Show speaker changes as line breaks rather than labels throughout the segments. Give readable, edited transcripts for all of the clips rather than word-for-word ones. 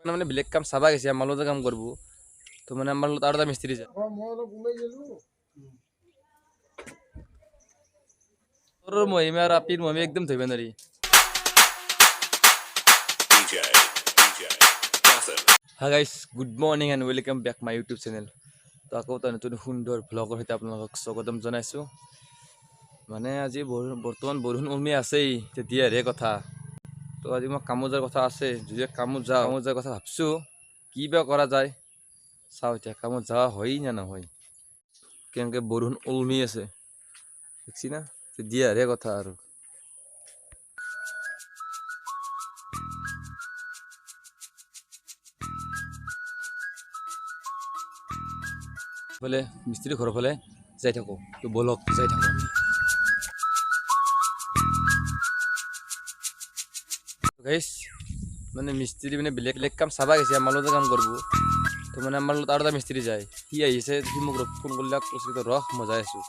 মানে বেলেগ কাম চাবা গৈছে আমাৰ লগতে কাম কৰিব তো মানে আমাৰ লগত আৰু এটা মিস্ত্ৰী যায় তোৰ মহিমা আৰু আপিৰ মহিমা একদম ধৰিব নোৱাৰি Hi guys, good morning and welcome back my YouTube channel. তো আকৌ এটা নতুন সুন্দৰ ভ্লগৰ সৈতে আপোনালোকক স্বাগতম জনাইছোঁ মানে আজি বৰ্তমান বৰষুণ উমি আছেই তেতিয়াহে কথা তো আজি মই কামত যোৱাৰ কথা আছে যদি কামত যোৱাৰ কথা ভাবছোঁ কি বা কৰা যায় চাওঁ এতিয়া কামত যোৱা হয় নে নহয় কেনেকৈ বৰষুণ উমি আছে দেখছি না তেতিয়াহে কথা আৰু ফালে মিস্ত্ৰী ঘৰৰ ফালে যাই থাকোঁ তো বলক যাই থাকোঁ আমি গাইছ মানে মিস্ত্ৰী মানে বেলেগ বেলেগ কাম চাবা গৈছে আমাৰ লগতে কাম কৰিব তো মানে আমাৰ লগত আৰু এটা মিস্ত্ৰী যায় সি আহিছে সি মোক ফোন কৰিলে কৈছে ৰহ মই যাই আছোঁ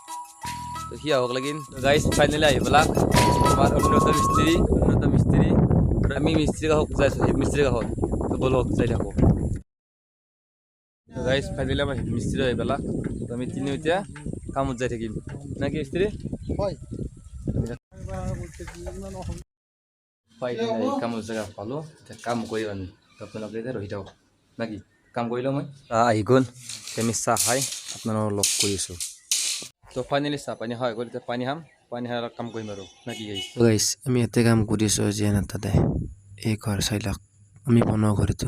তো সি আহক লাগিন গাইছ ফাইনেলি আহি পেলাক আমাৰ উন্নত মিস্ত্ৰী আমি মিস্ত্ৰী কাষত যাই আছোঁ মিস্ত্ৰী কাষত তো বলক যাই থাকোঁ গাইছ ফাইনেলি আমাৰ মিস্ত্ৰী আহি পেলাক তো আমি তিনিও এতিয়া কামত যাই থাকিম নাকি মিস্ত্ৰী হয় ফাইনেলি কামৰ জেগা পালোঁ এতিয়া কাম কৰিম আমি আপোনালোকে এতিয়া ৰহি থাকক নাকি কাম কৰিলোঁ মই আহি গ'ল আমি চাহ খাই আপোনালোকক লগ কৰিছোঁ তো ফাইনেলি চাহ পানী খাই গ'ল এতিয়া পানী খাম পানী খাই কাম কৰিম আৰু নাকি গাইছ
আমি ইয়াতে কাম কৰিছোঁ যেন তাতে এই ঘৰ চাইলাক আমি বনোৱা ঘৰটো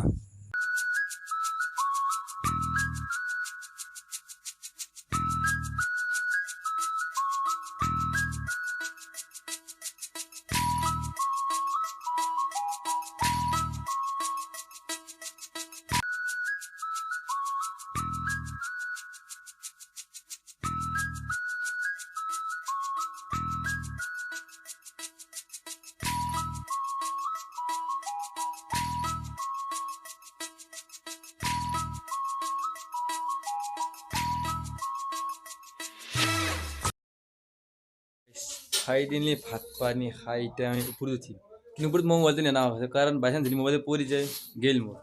খাই দিলে ভাত পানী খাই এতিয়া আমি ওপৰত উঠিম কিন্তু ওপৰত মই মোবাইলটো নেনা হৈছে কাৰণ বাইচান্স যদি মোবাইলটো পৰি যায় গেল মোৰ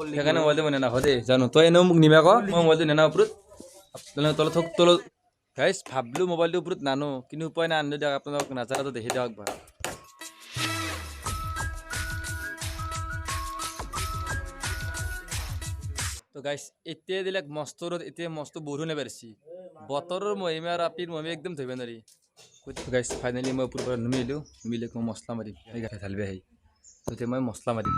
সেইকাৰণে মোবাইলটো মই নেনা দেই জানো তই এনেও মোক নিবা ক মই মোবাইলটো নেনা ওপৰত তলত গাইছ ভাবলোঁ মোবাইলটো ওপৰত নানো কিন্তু উপায় নাই আনি দিয়ক আপোনালোক নাজাৰাটো দেখি দিয়ক ভাল তো গাইছ এতিয়া দিলে মস্ত ৰ'দ এতিয়া মস্ত বৰষুণে পাৰিছে বতৰৰ মহিমা আৰু আপিৰ মহিমা একদম ধৰিব নোৱাৰি গাইছ ফাইনেলি মই ওপৰৰ পৰা নুমিলোঁ নুমিলে মই মছলা মাৰিম সেই গাঠি ঢালিব আহি তেতিয়া মই মছলা মাৰিম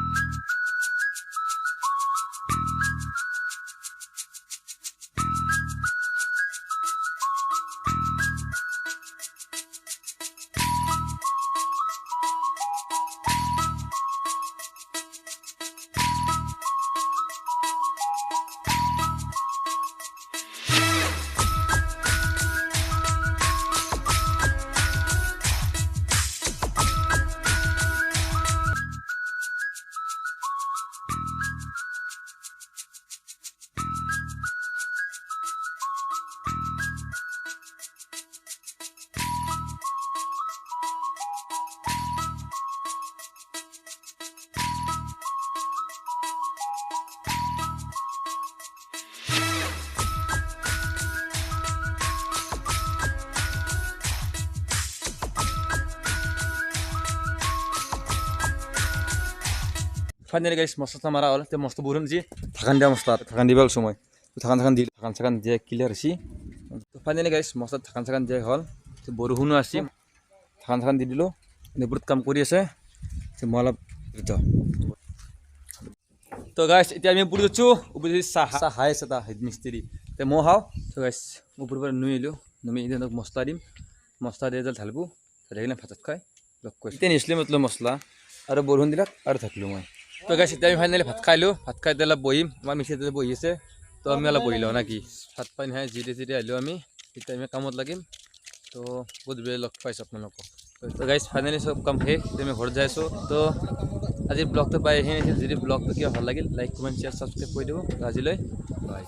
ফাইনেলি গাইছ মছলা মাৰা হ'ল এতিয়া মস্ত বৰষুণ দিছে ঢাকান দিয়া মছলা ঢাকান দিব ওলাইছোঁ মই ঢাকান দি ঢাকান দিয়া ক্লিয়াৰ হৈছে ফাইনেলি গাইছ মছলা ঢাকান দিয়া হ'ল বৰষুণো আছে ঢাকান দি দিলোঁ ওপৰত কাম কৰি আছে মই অলপ তো গাইছ এতিয়া আমি ওপৰত আছোঁ ওপৰত চাহ খাই আছে এটা মিস্ত্ৰী এতিয়া মই খাওঁ তো গাইছ ওপৰৰ পৰা নুমি এতিয়া মছলা দিম মছলা দি ঢালিব ঢালি কিনে ভাতত খাই লগ কৰিছোঁ এতিয়া নিছিলোঁ মতলব মছলা আৰু বৰষুণ দিলাক আৰু থাকিলোঁ মই তো গাইছ এতিয়া আমি ফাইনেলি ভাত খাই অলপ বহিম আমাৰ মিস্ত্ৰী বহি আছে তো আমি অলপ বহি লওঁ নাকি ভাত পানী খাই জিৰে আহিলোঁ আমি এতিয়া আমি কামত লাগিম তো বহুত বেয়া লগ পাইছোঁ আপোনালোকক তো গাইছ ফাইনেলি চব কাম শেষ আমি ঘৰত যাই আছোঁ তো আজিৰ ব্লগটো পাই এইখিনি আছিল যদি ব্লগটো কিবা ভাল লাগিল লাইক কমেণ্ট শ্বেয়াৰ ছাবস্ক্ৰাইব কৰি দিব আজিলৈ বাই